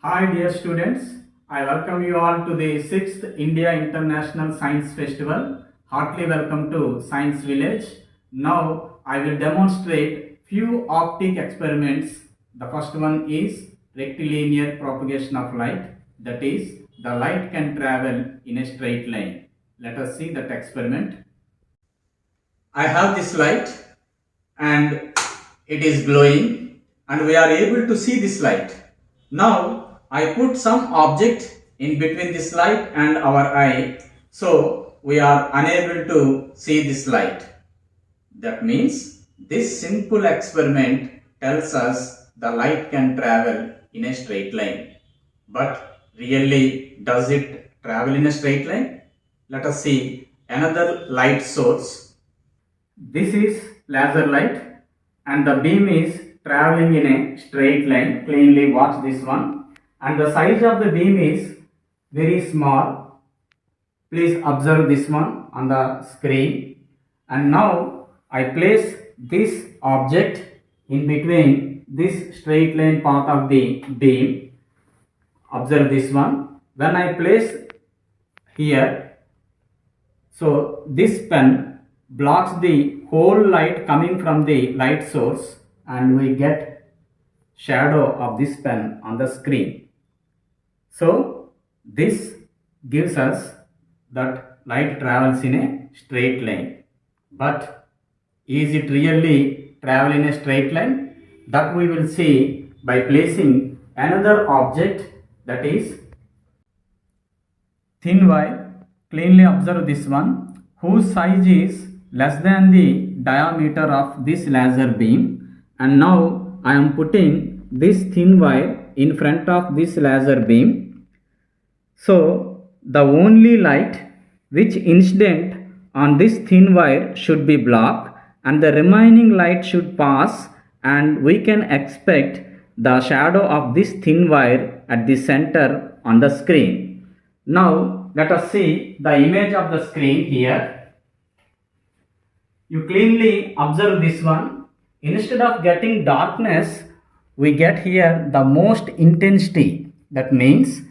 Hi dear students, I welcome you all to the 6th India International Science Festival. Heartily welcome to Science Village. Now I will demonstrate few optic experiments. The first one is rectilinear propagation of light, that is the light can travel in a straight line. Let us see that experiment. I have this light and it is glowing and we are able to see this light. Now I put some object in between this light and our eye, so we are unable to see this light. That means this simple experiment tells us the light can travel in a straight line. But really, does it travel in a straight line? Let us see another light source. This is laser light and the beam is traveling in a straight line. Cleanly watch this one. And the size of the beam is very small. Please observe this one on the screen. And now I place this object in between this straight line path of the beam. Observe this one. When I place here, so this pen blocks the whole light coming from the light source and we get shadow of this pen on the screen. So this gives us that light travels in a straight line. But is it really travel in a straight line? That we will see by placing another object, that is thin wire. Cleanly observe this one, whose size is less than the diameter of this laser beam, and now I am putting this thin wire in front of this laser beam. So the only light which incident on this thin wire should be blocked and the remaining light should pass, and we can expect the shadow of this thin wire at the center on the screen. Now let us see the image of the screen here. You cleanly observe this one. Instead of getting darkness, we get here the most intensity. That means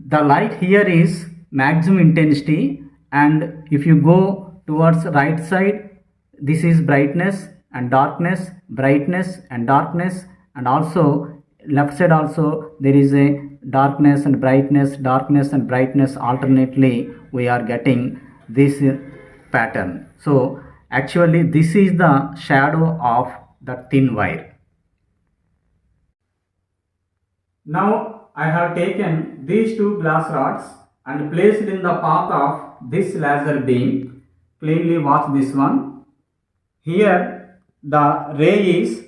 the light here is maximum intensity, and if you go towards right side, this is brightness and darkness, brightness and darkness, and also left side also there is a darkness and brightness alternately we are getting this pattern. So actually this is the shadow of the thin wire. Now I have taken these two glass rods and placed in the path of this laser beam. Cleanly watch this one. Here the ray is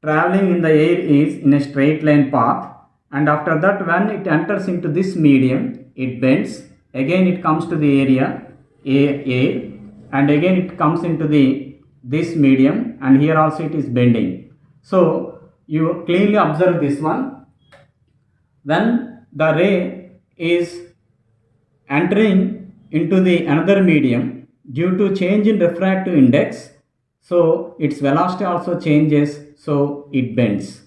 traveling in the air is in a straight line path, and after that when it enters into this medium it bends, again it comes to the area air, and again it comes into this medium, and here also it is bending. So you cleanly observe this one. When the ray is entering into the another medium, due to change in refractive index, so its velocity also changes, so it bends.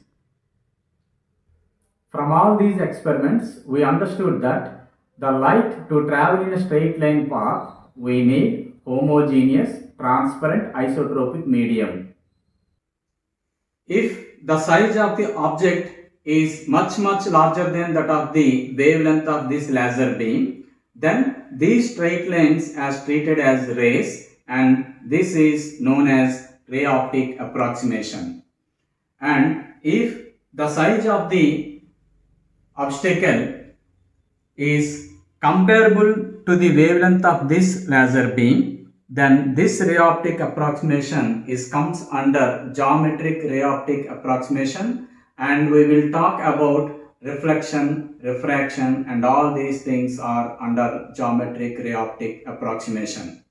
From all these experiments, we understood that the light to travel in a straight line path, we need homogeneous, transparent, isotropic medium. If the size of the object is much larger than that of the wavelength of this laser beam, then these straight lines are treated as rays, and this is known as ray optic approximation. And if the size of the obstacle is comparable to the wavelength of this laser beam, then this ray optic approximation comes under geometric ray optic approximation, and we will talk about reflection, refraction, and all these things are under geometric ray optic approximation.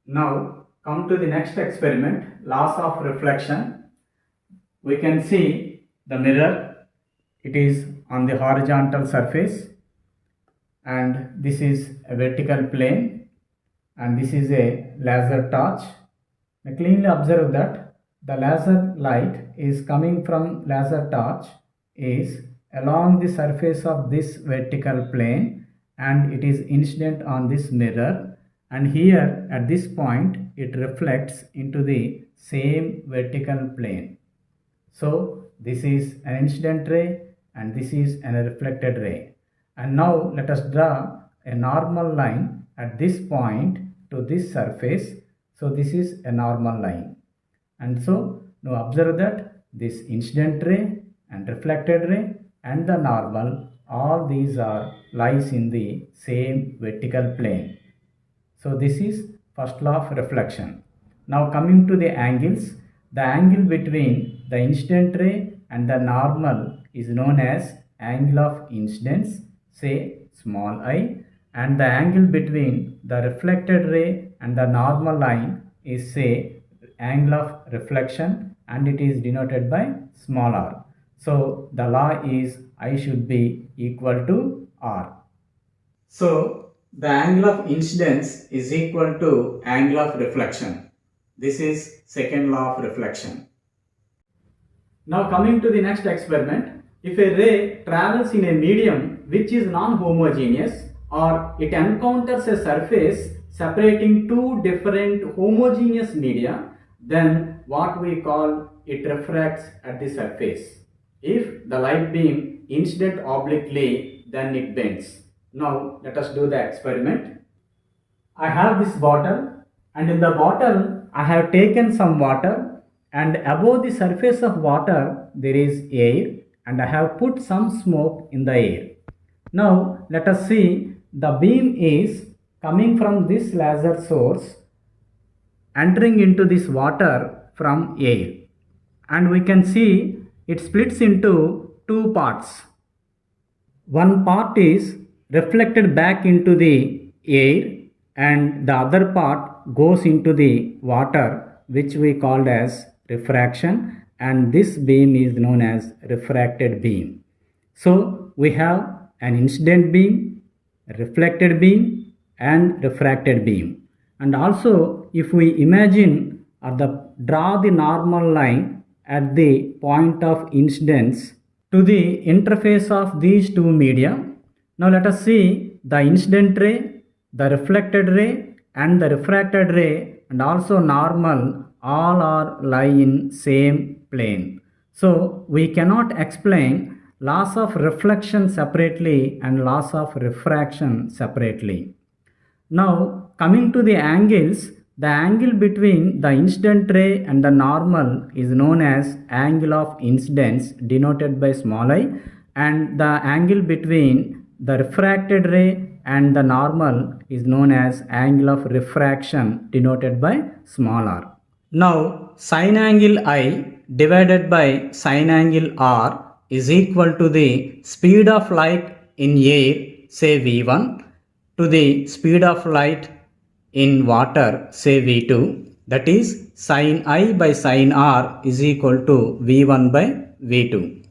Now come to the next experiment, laws of reflection. We can see the mirror, it is on the horizontal surface, and this is a vertical plane, and this is a laser torch. Now cleanly observe that the laser light is coming from laser torch is along the surface of this vertical plane and it is incident on this mirror, and here at this point it reflects into the same vertical plane. So this is an incident ray and this is a reflected ray. And now let us draw a normal line at this point to this surface. So this is a normal line. And so now observe that this incident ray and reflected ray and the normal, all these are lies in the same vertical plane. So this is first law of reflection. Now coming to the angles, the angle between the incident ray and the normal is known as angle of incidence, say small I, and the angle between the reflected ray and the normal line is say angle of reflection, and it is denoted by small r. So the law is I should be equal to r. So the angle of incidence is equal to angle of reflection. This is second law of reflection. Now coming to the next experiment, if a ray travels in a medium which is non-homogeneous, or it encounters a surface separating two different homogeneous media, then what we call it refracts at the surface. If the light beam incident obliquely, then it bends. Now let us do the experiment. I have this bottle, and in the bottle I have taken some water, and above the surface of water there is air, and I have put some smoke in the air. Now let us see, the beam is coming from this laser source entering into this water from air, and we can see it splits into two parts. One part is reflected back into the air and the other part goes into the water, which we called as refraction, and this beam is known as refracted beam. So we have an incident beam, reflected beam and refracted beam. And also if we imagine or draw the normal line at the point of incidence to the interface of these two media. Now let us see the incident ray, the reflected ray and the refracted ray and also normal, all are lie in same plane. So we cannot explain laws of reflection separately and laws of refraction separately. Now coming to the angles, the angle between the incident ray and the normal is known as angle of incidence, denoted by small I, and the angle between the refracted ray and the normal is known as angle of refraction, denoted by small r. Now sine angle I divided by sine angle r is equal to the speed of light in air, say v1, to the speed of light in water, say v2, that is sin I by sin r is equal to v1 by v2.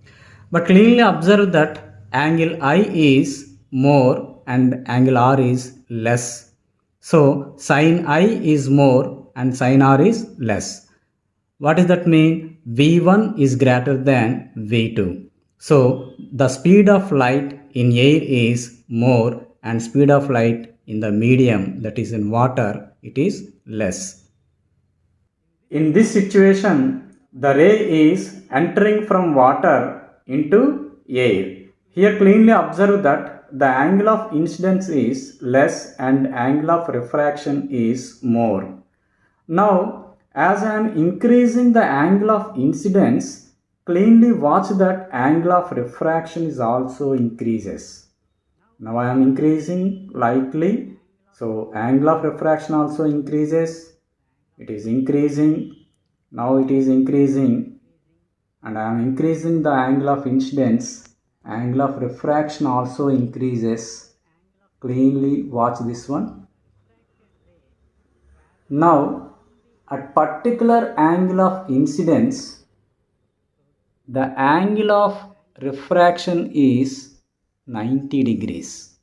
But clearly observe that angle I is more and angle r is less. So sin I is more and sin r is less. What does that mean? v1 is greater than v2. So the speed of light in air is more and speed of light in the medium, that is in water, it is less. In this situation, the ray is entering from water into air. Here clearly observe that the angle of incidence is less and angle of refraction is more. Now as I am increasing the angle of incidence, clearly watch that angle of refraction is also increases. Now I am increasing lightly, so angle of refraction also increases. It is increasing, now it is increasing, and I am increasing the angle of incidence. Angle of refraction also increases. Cleanly watch this one. Now at particular angle of incidence, the angle of refraction is 90 degrees.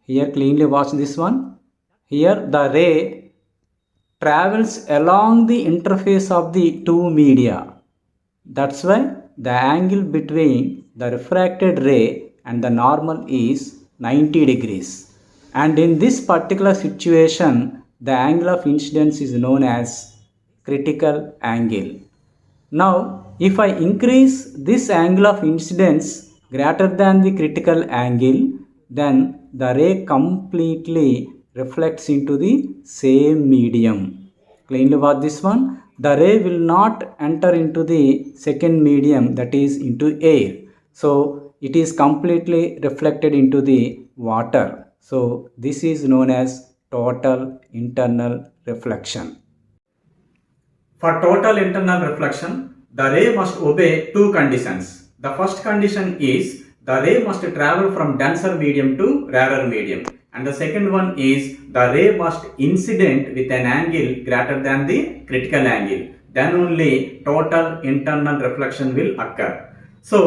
Here cleanly watch this one. Here the ray travels along the interface of the two media. That's why the angle between the refracted ray and the normal is 90 degrees. And in this particular situation, the angle of incidence is known as critical angle. Now, if I increase this angle of incidence greater than the critical angle, then the ray completely reflects into the same medium. Clearly what this one? The ray will not enter into the second medium, that is into air. So, it is completely reflected into the water. So, this is known as total internal reflection. For total internal reflection, the ray must obey two conditions. The first condition is the ray must travel from denser medium to rarer medium. And the second one is the ray must incident with an angle greater than the critical angle. Then only total internal reflection will occur. So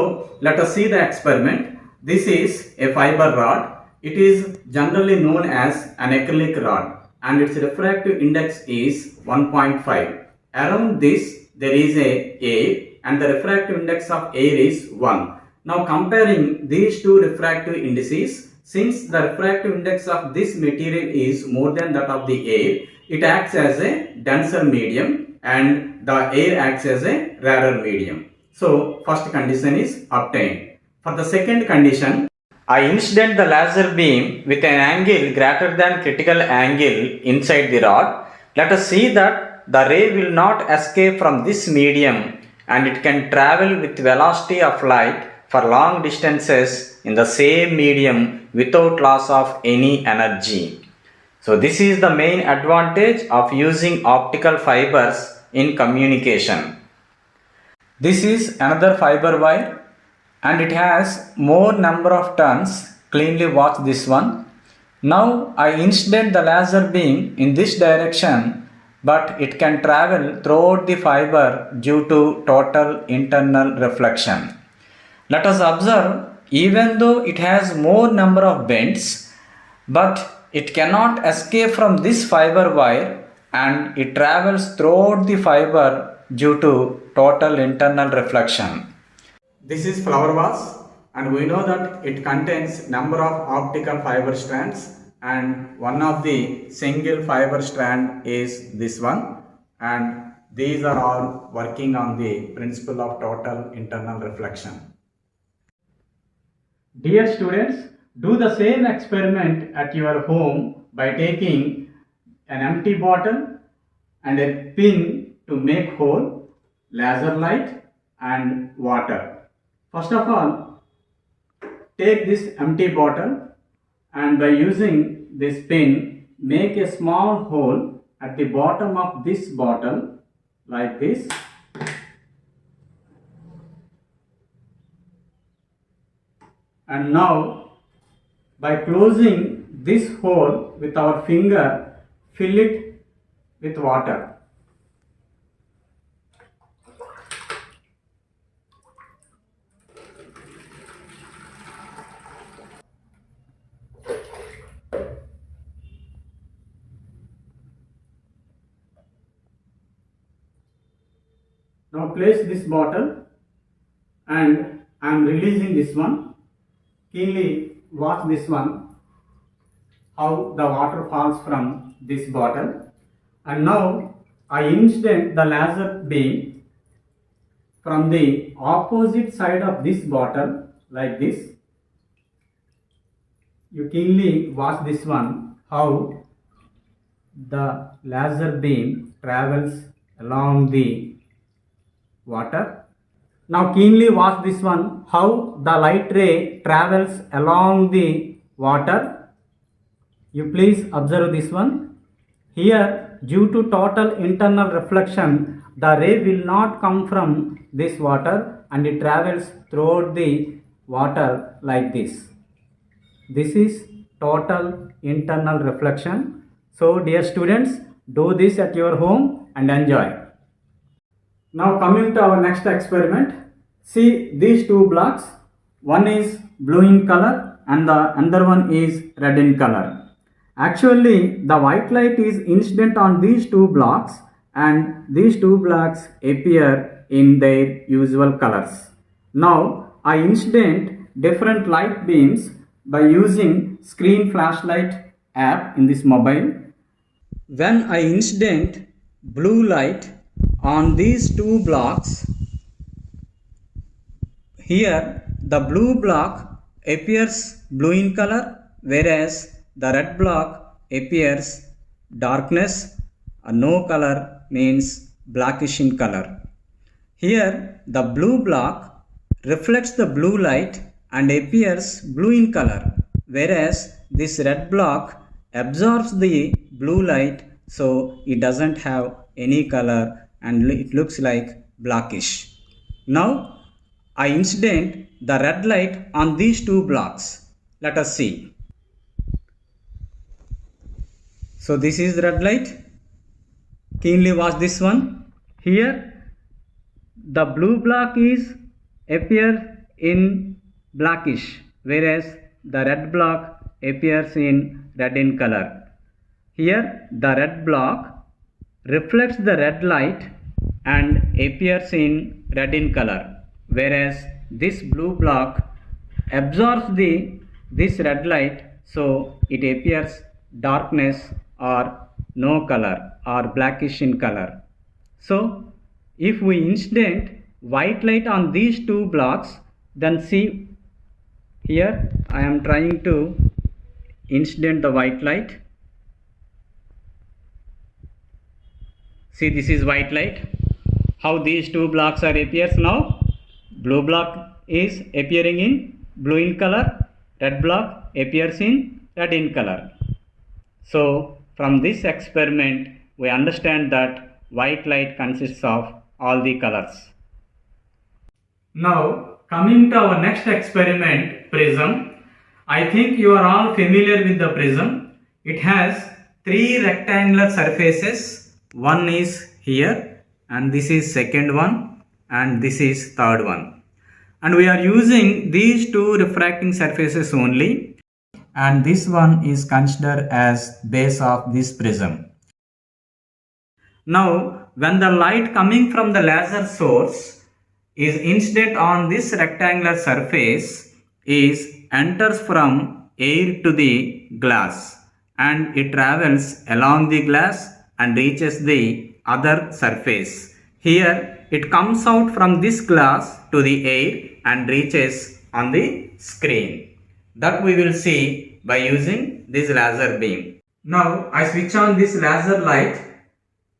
let us see the experiment. This is a fiber rod. It is generally known as an acrylic rod and its refractive index is 1.5. Around this there is a air and the refractive index of air is 1. Now comparing these two refractive indices, since the refractive index of this material is more than that of the air, it acts as a denser medium and the air acts as a rarer medium. So first condition is obtained. For the second condition, I incident the laser beam with an angle greater than critical angle inside the rod. Let us see that the ray will not escape from this medium and it can travel with velocity of light for long distances in the same medium without loss of any energy. So this is the main advantage of using optical fibers in communication. This is another fiber wire and it has more number of turns. Cleanly watch this one. Now I incident the laser beam in this direction, but it can travel throughout the fiber due to total internal reflection. Let us observe, even though it has more number of bends, but it cannot escape from this fiber wire and it travels throughout the fiber due to total internal reflection. This is flower vase and we know that it contains number of optical fiber strands and one of the single fiber strand is this one and these are all working on the principle of total internal reflection. Dear students, do the same experiment at your home by taking an empty bottle and a pin to make hole, laser light and water. First of all, take this empty bottle and by using this pin, make a small hole at the bottom of this bottle like this. And now, by closing this hole with our finger, fill it with water. Now place this bottle and I am releasing this one. Keenly watch this one, how the water falls from this bottle. And now I incident the laser beam from the opposite side of this bottle like this. You keenly watch this one, how the laser beam travels along the water. Now keenly watch this one, how the light ray travels along the water. You please observe this one. Here, due to total internal reflection, the ray will not come from this water and it travels throughout the water like this. This is total internal reflection. So dear students, do this at your home and enjoy. Now coming to our next experiment, see these two blocks, one is blue in color and the another one is red in color. Actually the white light is incident on these two blocks and these two blocks appear in their usual colors. Now I incident different light beams by using screen flashlight app in this mobile. When I incident blue light on these two blocks, here the blue block appears blue in color, whereas the red block appears darkness, no color means blackish in color. Here the blue block reflects the blue light and appears blue in color, whereas this red block absorbs the blue light, so it doesn't have any color and it looks like blackish. Now I incident the red light on these two blocks. Let us see. So this is red light. Keenly watch this one. Here the blue block is appear in blackish, whereas the red block appears in red in color. Here the red block reflects the red light and appears in red in color, whereas this blue block absorbs this red light, so it appears darkness or no color or blackish in color. So if we incident white light on these two blocks, then see here I am trying to incident the white light. See, this is white light. How these two blocks are appears now? Blue block is appearing in blue in color, red block appears in red in color. So from this experiment we understand that white light consists of all the colors. Now coming to our next experiment, prism. I think you are all familiar with the prism. It has three rectangular surfaces. One is here and this is second one and this is third one. And we are using these two refracting surfaces only, and this one is considered as base of this prism. Now when the light coming from the laser source is incident on this rectangular surface, enters from air to the glass and it travels along the glass and reaches the other surface. Here it comes out from this glass to the air and reaches on the screen. That we will see by using this laser beam. Now I switch on this laser light.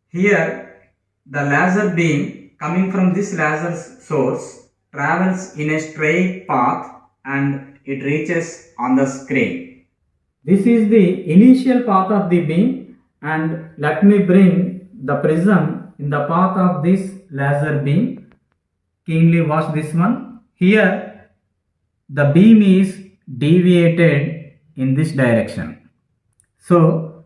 Here the laser beam coming from this laser source travels in a straight path and it reaches on the screen. This is the initial path of the beam, and let me bring the prism in the path of this laser beam. Keenly watch this one. Here the beam is deviated in this direction. So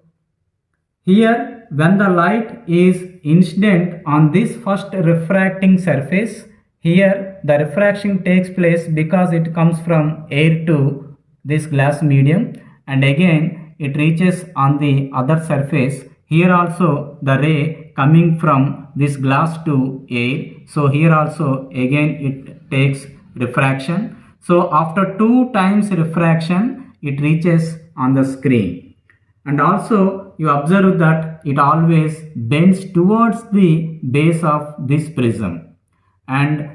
here when the light is incident on this first refracting surface, here the refraction takes place because it comes from air to this glass medium and again it reaches on the other surface. Here also the ray coming from this glass to air, so here also again it takes refraction. So after 2 times refraction it reaches on the screen. And also you observe that it always bends towards the base of this prism, and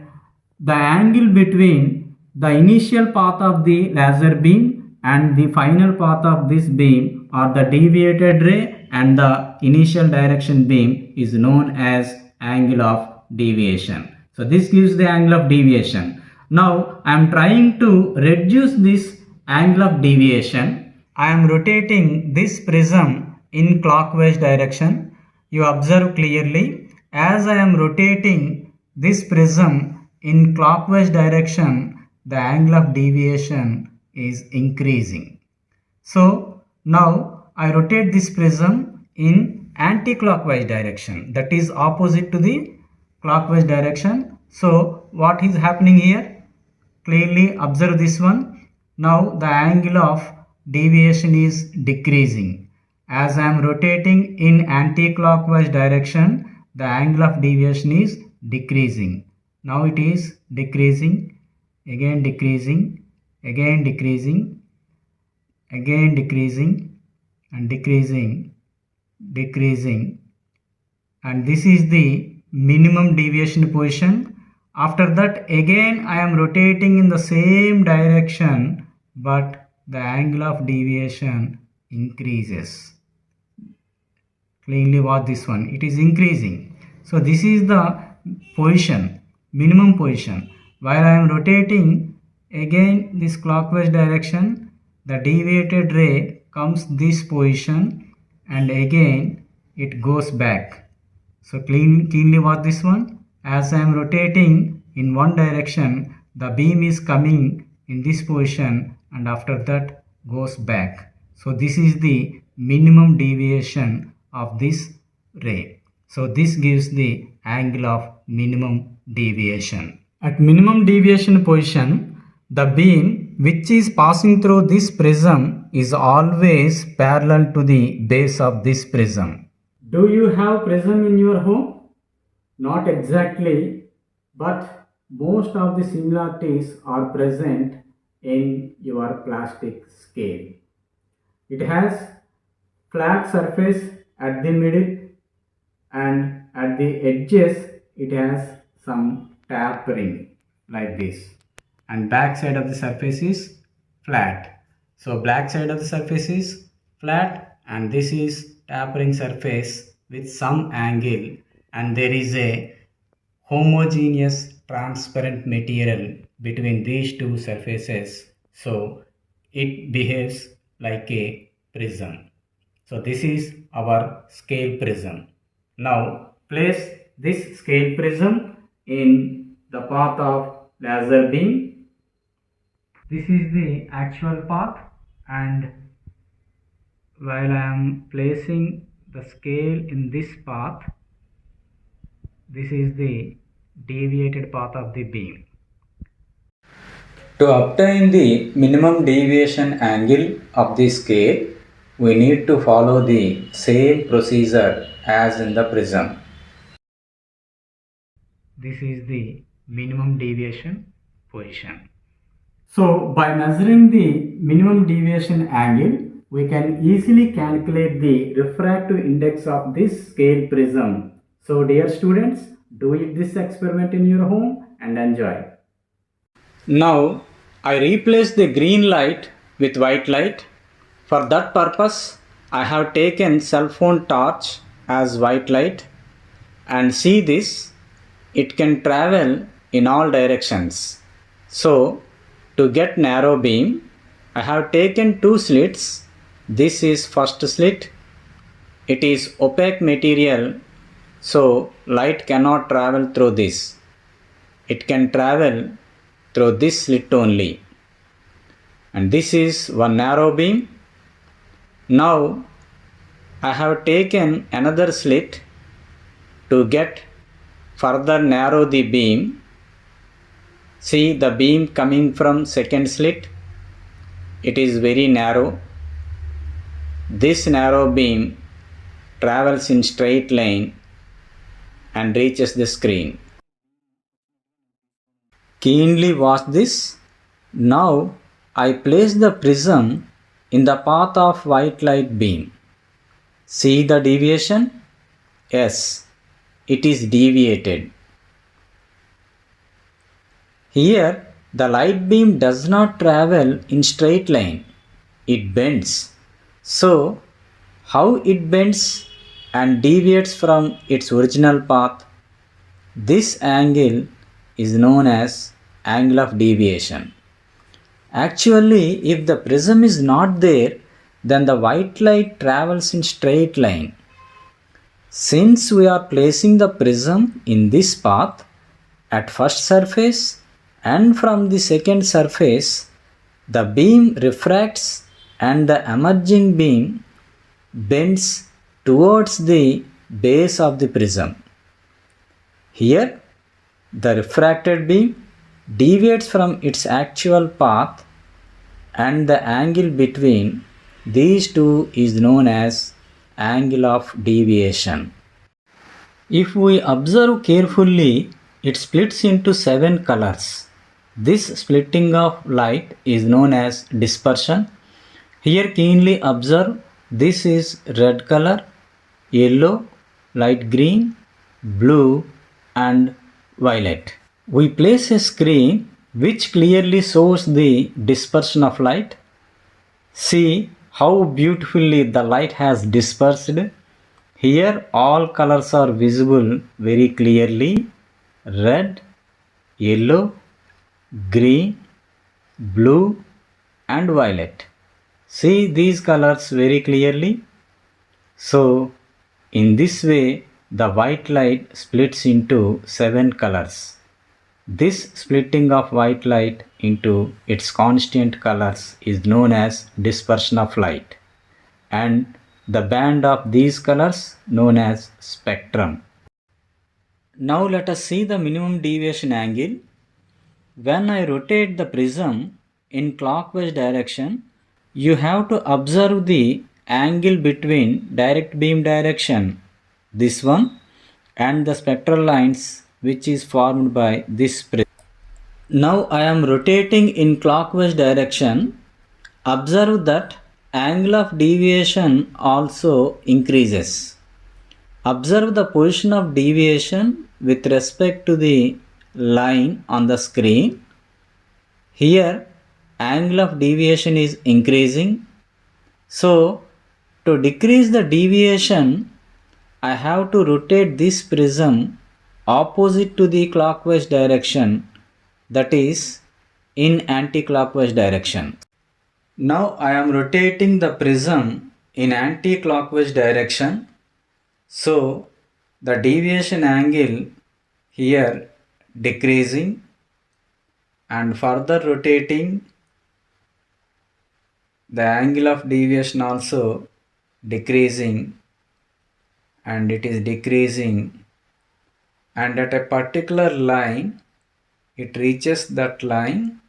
the angle between the initial path of the laser beam and the final path of this beam, or the deviated ray and the initial direction beam, is known as angle of deviation. So this gives the angle of deviation. Now I am trying to reduce this angle of deviation. I am rotating this prism in clockwise direction. You observe clearly, as I am rotating this prism in clockwise direction, the angle of deviation is increasing. So now I rotate this prism in anti-clockwise direction, that is opposite to the clockwise direction. So what is happening here? Clearly observe this one. Now the angle of deviation is decreasing. As I am rotating in anti-clockwise direction, the angle of deviation is decreasing. Now it is decreasing. again decreasing, again decreasing, again decreasing and decreasing, decreasing, and this is the minimum deviation position. After that again I am rotating in the same direction, but the angle of deviation increases. Clearly watch this one, it is increasing. So this is the position, minimum position. While I am rotating again this clockwise direction, the deviated ray comes this position and again it goes back. So keenly watch this one. As I am rotating in one direction, the beam is coming in this position and after that goes back. So this is the minimum deviation of this ray. So this gives the angle of minimum deviation. At minimum deviation position, the beam which is passing through this prism is always parallel to the base of this prism. Do you have prism in your home? Not exactly, but most of the similarities are present in your plastic scale. It has flat surface at the middle and at the edges it has some tapering like this, and back side of the surface is flat. So back side of the surface is flat and this is tapering surface with some angle, and there is a homogeneous transparent material between these two surfaces, so it behaves like a prism. So this is our scale prism. Now place this scale prism in the path of laser beam. This is the actual path, and while I am placing the scale in this path, this is the deviated path of the beam. To obtain the minimum deviation angle of the scale, we need to follow the same procedure as in the prism. This is the minimum deviation position. So by measuring the minimum deviation angle, we can easily calculate the refractive index of this scale prism. So dear students, do this experiment in your home and enjoy. Now I replace the green light with white light. For that purpose, I have taken cell phone torch as white light, and see this, it can travel in all directions. So to get narrow beam, I have taken two slits. This is first slit. It is opaque material, so light cannot travel through this. It can travel through this slit only. And this is one narrow beam. Now I have taken another slit to get further narrow the beam. See the beam coming from second slit. It is very narrow. This narrow beam travels in straight line and reaches the screen. Keenly watch this. Now I place the prism in the path of white light beam. See the deviation? Yes, it is deviated. Here the light beam does not travel in straight line. It bends. So how it bends and deviates from its original path? This angle is known as angle of deviation. Actually, if the prism is not there, then the white light travels in straight line. Since we are placing the prism in this path at first surface and from the second surface, the beam refracts and the emerging beam bends towards the base of the prism. Here, the refracted beam deviates from its actual path, and the angle between these two is known as angle of deviation. If we observe carefully, it splits into 7 colors. This splitting of light is known as dispersion. Here keenly observe, this is red color, yellow, light green, blue and violet. We place a screen which clearly shows the dispersion of light. See how beautifully the light has dispersed. Here all colors are visible very clearly: red, yellow, green, blue and violet. See these colors very clearly. So in this way the white light splits into 7 colors. This splitting of white light into its constant colors is known as dispersion of light, and the band of these colors known as spectrum. Now let us see the minimum deviation angle. When I rotate the prism in clockwise direction, you have to observe the angle between direct beam direction, this one, and the spectral lines which is formed by this prism. Now I am rotating in clockwise direction. Observe that angle of deviation also increases. Observe the position of deviation with respect to the line on the screen. Here angle of deviation is increasing. So to decrease the deviation, I have to rotate this prism opposite to the clockwise direction, that is in anti-clockwise direction. Now I am rotating the prism in anti-clockwise direction. So the deviation angle here decreasing, and further rotating the angle of deviation also decreasing, and it is decreasing, and at a particular line it reaches that line,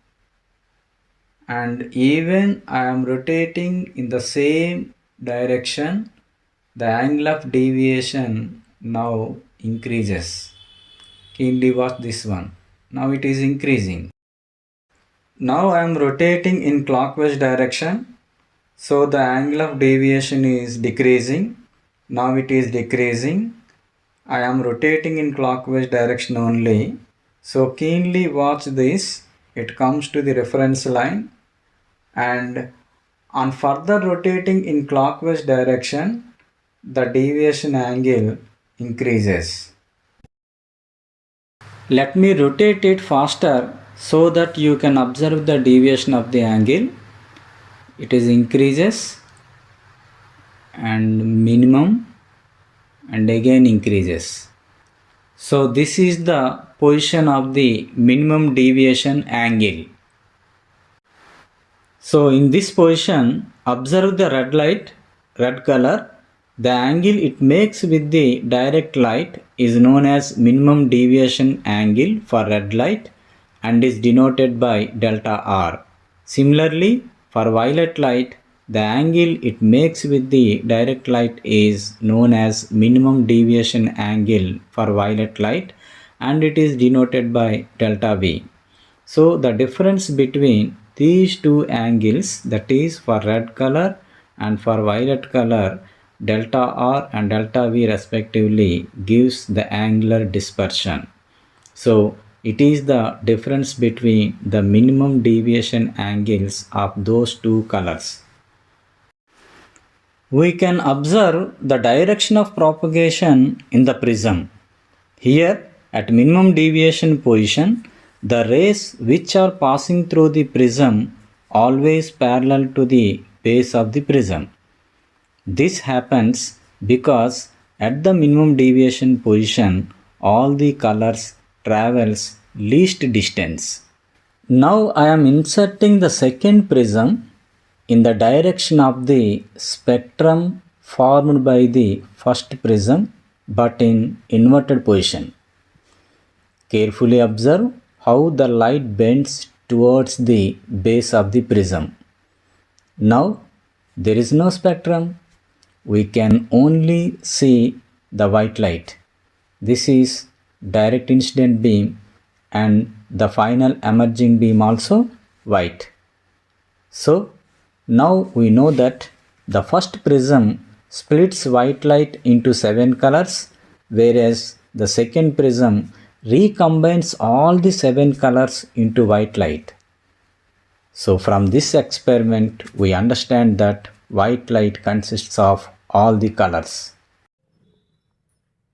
and even I am rotating in the same direction, the angle of deviation now increases. Keenly watch this one. Now it is increasing. Now I am rotating in clockwise direction, so the angle of deviation is decreasing. Now it is decreasing. I am rotating in clockwise direction only. So keenly watch this. It comes to the reference line, and on further rotating in clockwise direction, the deviation angle increases. Let me rotate it faster so that you can observe the deviation of the angle. It is increases and minimum and again increases. So this is the position of the minimum deviation angle. So in this position, observe the red light, red color. The angle it makes with the direct light is known as minimum deviation angle for red light and is denoted by delta R. Similarly, for violet light, the angle it makes with the direct light is known as minimum deviation angle for violet light, and it is denoted by delta V. So the difference between these two angles, that is for red color and for violet color, delta R and delta V respectively, gives the angular dispersion. So it is the difference between the minimum deviation angles of those two colors. We can observe the direction of propagation in the prism. Here at minimum deviation position, the rays which are passing through the prism always parallel to the base of the prism. This happens because at the minimum deviation position, all the colors travels least distance. Now I am inserting the second prism in the direction of the spectrum formed by the first prism, but in inverted position. Carefully observe how the light bends towards the base of the prism. Now there is no spectrum. We can only see the white light. This is direct incident beam, and the final emerging beam also white. So now we know that the first prism splits white light into 7 colors, whereas the second prism recombines all the 7 colors into white light. So from this experiment we understand that white light consists of all the colors.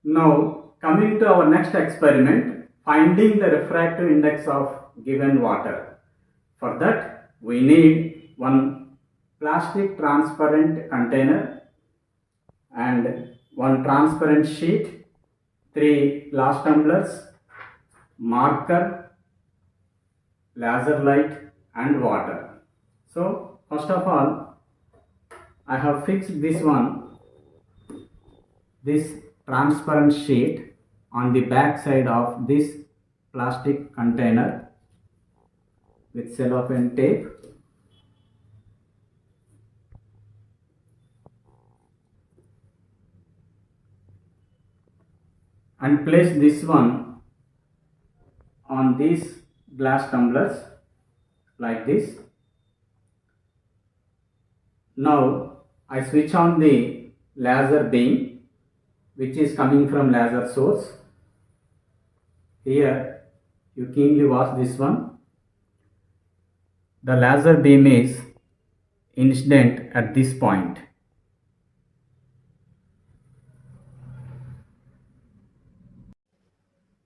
Now, coming to our next experiment, finding the refractive index of given water. For that, we need one plastic transparent container and one transparent sheet, 3 glass tumblers, marker, laser light and water. So, first of all, I have fixed this transparent sheet on the back side of this plastic container with cellophane tape. And place this one on these glass tumblers like this. Now I switch on the laser beam which is coming from laser source. Here you keenly watch this one. The laser beam is incident at this point.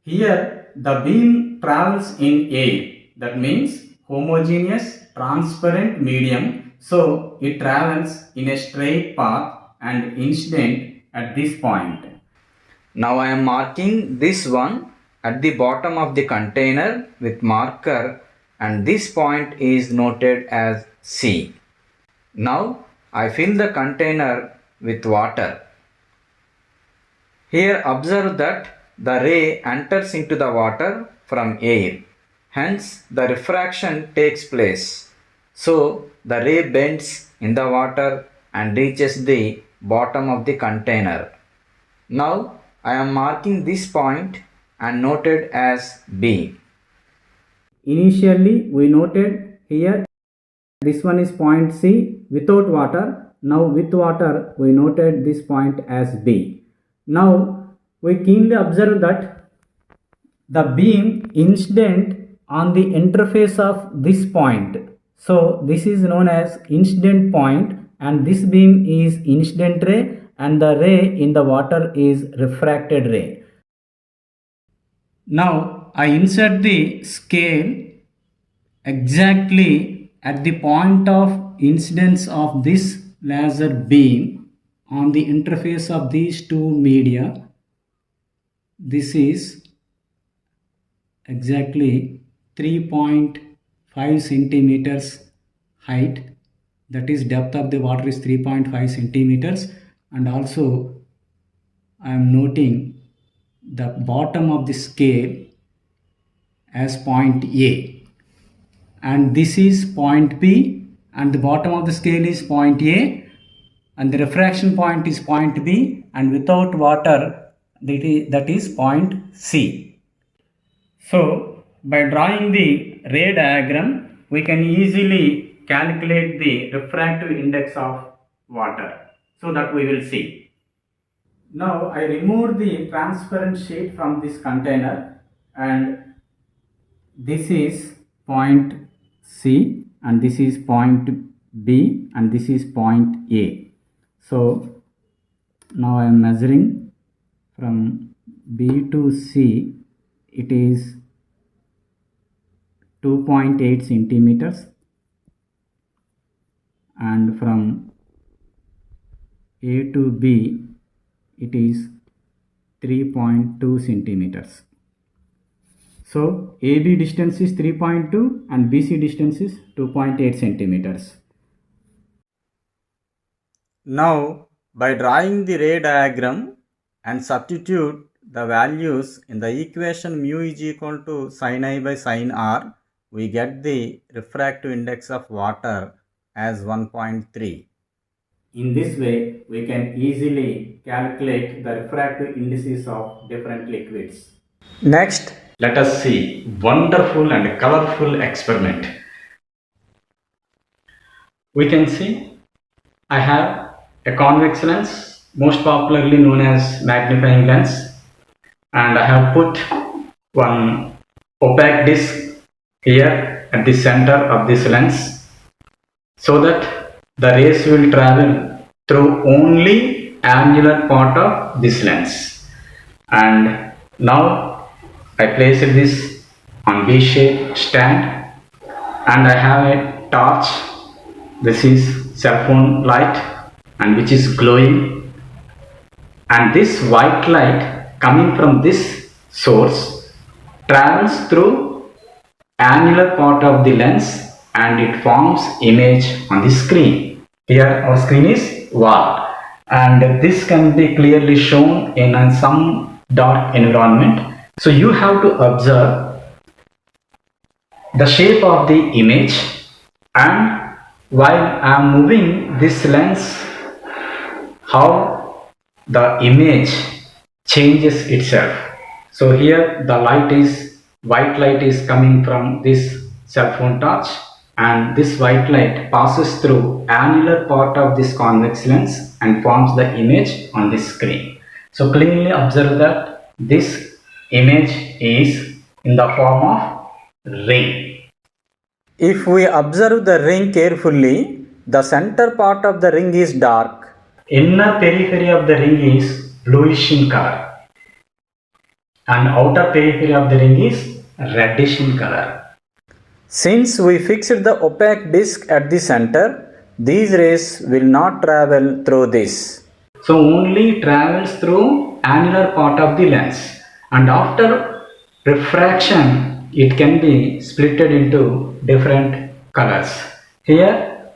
Here the beam travels in air, that means homogeneous transparent medium, so it travels in a straight path and incident at this point. Now I am marking this one at the bottom of the container with marker, and this point is noted as C. Now I fill the container with water. Here observe that the ray enters into the water from air. Hence the refraction takes place. So the ray bends in the water and reaches the bottom of the container. Now I am marking this point and noted as B. Initially we noted here this one is point C without water. Now with water we noted this point as B. Now we keenly observe that the beam incident on the interface of this point. So this is known as incident point, and this beam is incident ray and the ray in the water is refracted ray. Now I insert the scale exactly at the point of incidence of this laser beam on the interface of these two media. This is exactly 3.5 centimeters height, that is depth of the water is 3.5 centimeters, and also I am noting the bottom of the scale as point A, and this is point B, and the bottom of the scale is point A, and the refraction point is point B, and without water that is point C. So by drawing the ray diagram we can easily calculate the refractive index of water, so that we will see. Now I removed the transparent sheet from this container, and this is point C and this is point B and this is point A. So now I am measuring from B to C, it is 2.8 centimeters, and from A to B it is 3.2 centimeters. So AB distance is 3.2 and BC distance is 2.8 centimeters. Now by drawing the ray diagram and substitute the values in the equation mu is equal to sin I by sin R, we get the refractive index of water as 1.3. In this way, we can easily calculate the refractive indices of different liquids. Next, let us see wonderful and colorful experiment. We can see I have a convex lens, most popularly known as magnifying lens, and I have put one opaque disc here at the center of this lens so that the rays will travel through only angular part of this lens. And now I placed this on V-shaped stand and I have a torch. This is cell phone light and which is glowing, and this white light coming from this source travels through angular part of the lens and it forms image on the screen. Here our screen is wall and this can be clearly shown in some dark environment. So you have to observe the shape of the image, and while I am moving this lens, how the image changes itself. So here the white light is coming from this cell phone torch, and this white light passes through angular part of this convex lens and forms the image on the screen. So clearly observe that this image is in the form of ring. if we observe the ring carefully, the center part of the ring is dark. Inner periphery of the ring is bluish in color and outer periphery of the ring is reddish in color. Since we fixed the opaque disc at the center, these rays will not travel through this. So only travels through angular part of the lens, and after refraction it can be splitted into different colors. Here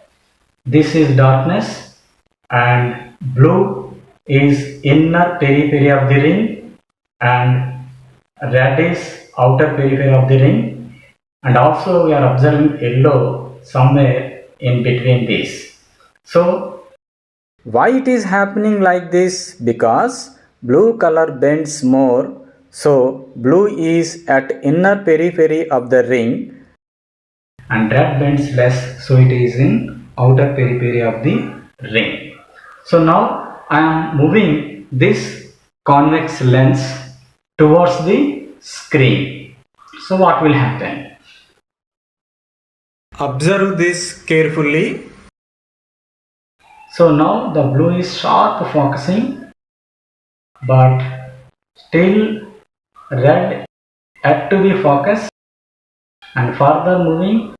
this is darkness and blue is inner periphery of the ring and red is outer periphery of the ring, and also we are observing yellow somewhere in between these. So why it is happening like this? Because blue color bends more, so blue is at inner periphery of the ring and red bends less, so it is in outer periphery of the ring. So now I am moving this convex lens towards the screen. So what will happen? Observe this carefully. So now the blue is sharp focusing, but still red yet to be focused, and further moving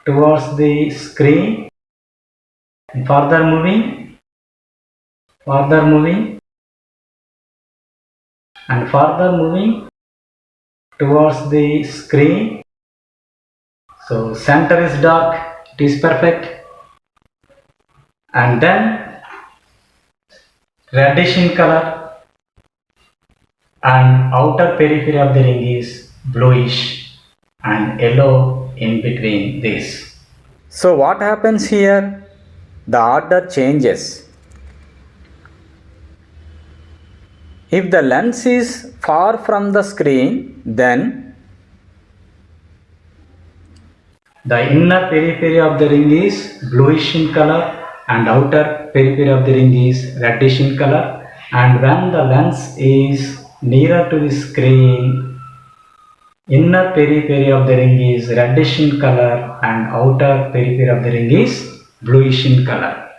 towards the screen, and further moving, and further moving towards the screen. So center is dark, it is perfect, and then reddish in color and outer periphery of the ring is bluish and yellow in between this. So what happens here? The order changes. If the lens is far from the screen, then the inner periphery of the ring is bluish in color and outer periphery of the ring is reddish in color, and when the lens is nearer to the screen, inner periphery of the ring is reddish in color and outer periphery of the ring is bluish in color.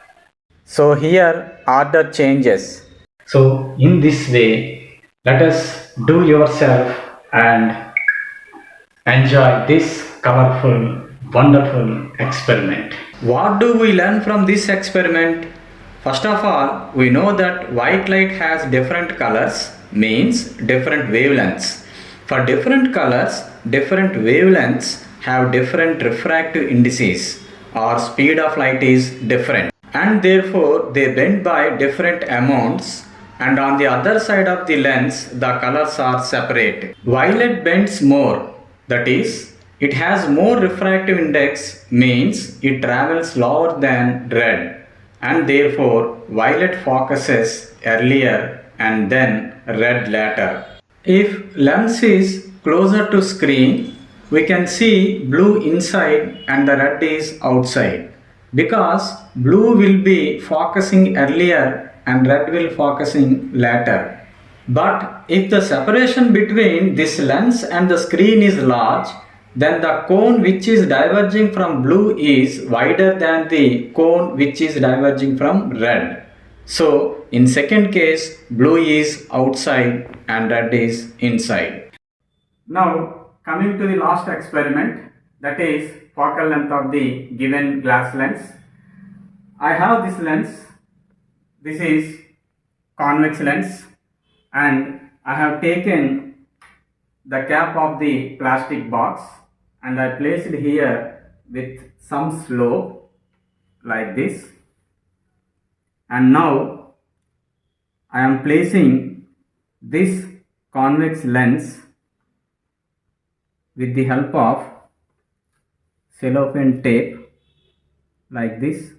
so here order changes. So in this way, let us do yourself and enjoy this colorful, wonderful experiment. What do we learn from this experiment? First of all, we know that white light has different colors, means different wavelengths. For different colors, different wavelengths have different refractive indices, or speed of light is different, and therefore they bend by different amounts, and on the other side of the lens the colors are separate. Violet bends more, that is, it has more refractive index, means it travels slower than red, and therefore violet focuses earlier and then red later. If lens is closer to screen, we can see blue inside and the red is outside, because blue will be focusing earlier and red will focusing later. But if the separation between this lens and the screen is large, then the cone which is diverging from blue is wider than the cone which is diverging from red. So in second case, blue is outside and red is inside. Now coming to the last experiment, that is focal length of the given glass lens. I have this lens, this is convex lens, and I have taken the cap of the plastic box and I placed it here with some slope like this, and now I am placing this convex lens with the help of cellophane tape like this.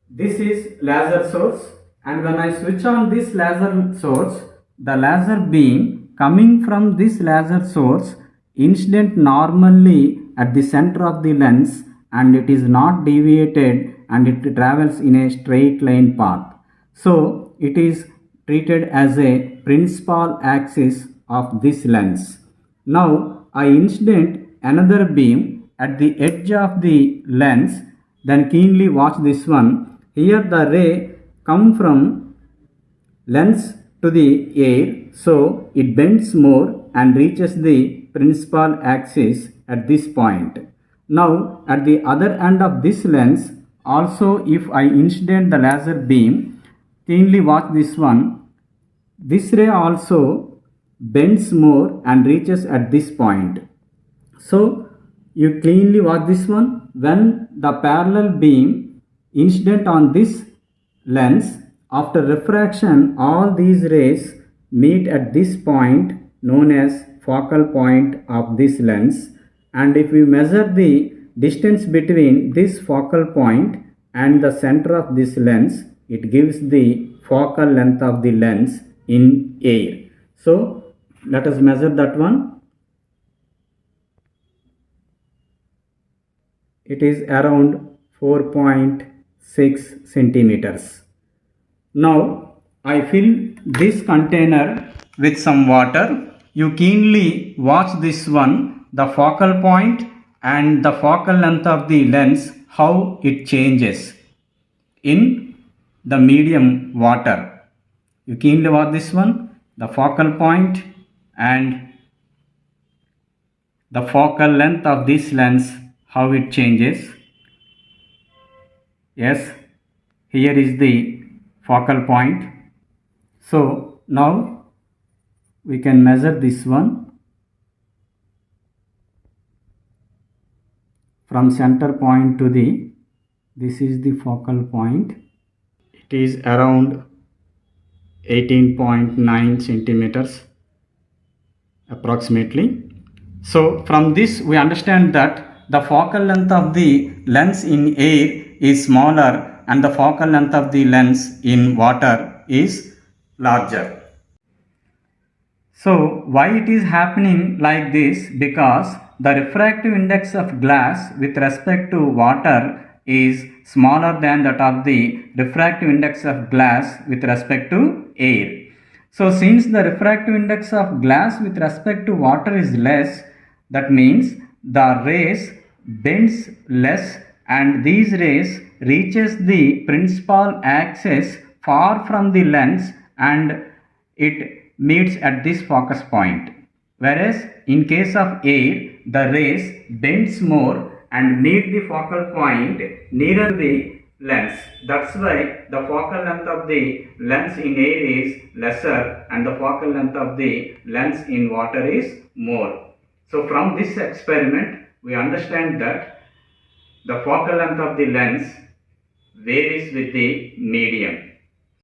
This is laser source, and when I switch on this laser source, the laser beam coming from this laser source incident normally at the center of the lens, and it is not deviated and it travels in a straight line path. So it is treated as a principal axis of this lens. Now I incident another beam at the edge of the lens. Then keenly watch this one. Here the ray come from lens to the air, so it bends more and reaches the principal axis at this point. Now at the other end of this lens also, if I incident the laser beam, keenly watch this one, this ray also bends more and reaches at this point. So you cleanly watch this one. When the parallel beam incident on this lens, after refraction all these rays meet at this point known as focal point of this lens, and if we measure the distance between this focal point and the center of this lens, it gives the focal length of the lens in air. So let us measure that one. It is around 4.6 centimeters. Now I fill this container with some water. You keenly watch this one, the focal point and the focal length of the lens, how it changes in the medium water. You keenly watch this one, the focal point and the focal length of this lens, how it changes. Yes, here is the focal point. So now we can measure this one from center point to the, this is the focal point. It is around 18.9 centimeters approximately. So from this we understand that the focal length of the lens in air is smaller and the focal length of the lens in water is larger. So why it is happening like this? Because the refractive index of glass with respect to water is smaller than that of the refractive index of glass with respect to air. So since the refractive index of glass with respect to water is less, that means the rays bends less and these rays reaches the principal axis far from the lens and it meets at this focus point. Whereas in case of air, the rays bends more and meet the focal point nearer the lens. That's why the focal length of the lens in air is lesser and the focal length of the lens in water is more. So from this experiment we understand that the focal length of the lens varies with the medium.